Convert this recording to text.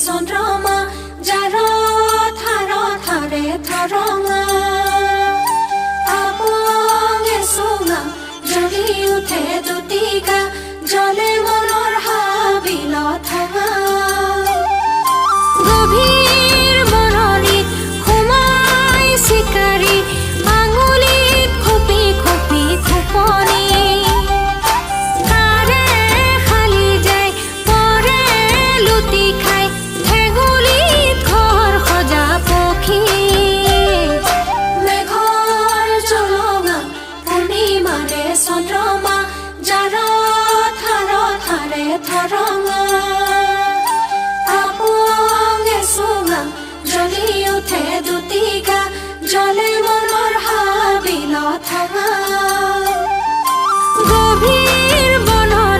চন্দ্ৰমা যাৰ থাৰ থাৰে থৰঙা আপঙে চুঙা জ্বলি উঠে দুটিকা জলে মনৰ হাবিল থাঙা গভীৰ বনৰীত সোমাই চিকাৰী আঙুলিত খুপি খুপি খুপনি তাৰে খালি যায় পৰে লুটি খাই ঠেঙুলিত ঘৰ সজা পক্ষী মেঘৰ জলঙা পূৰ্ণিমাৰে চন্দ্ৰমা যাৰ থাৰ থাৰে থৰঙা আপঙে চুঙা জ্বলি উঠে দুটিকা জলে মনৰ হাবিল থাঙা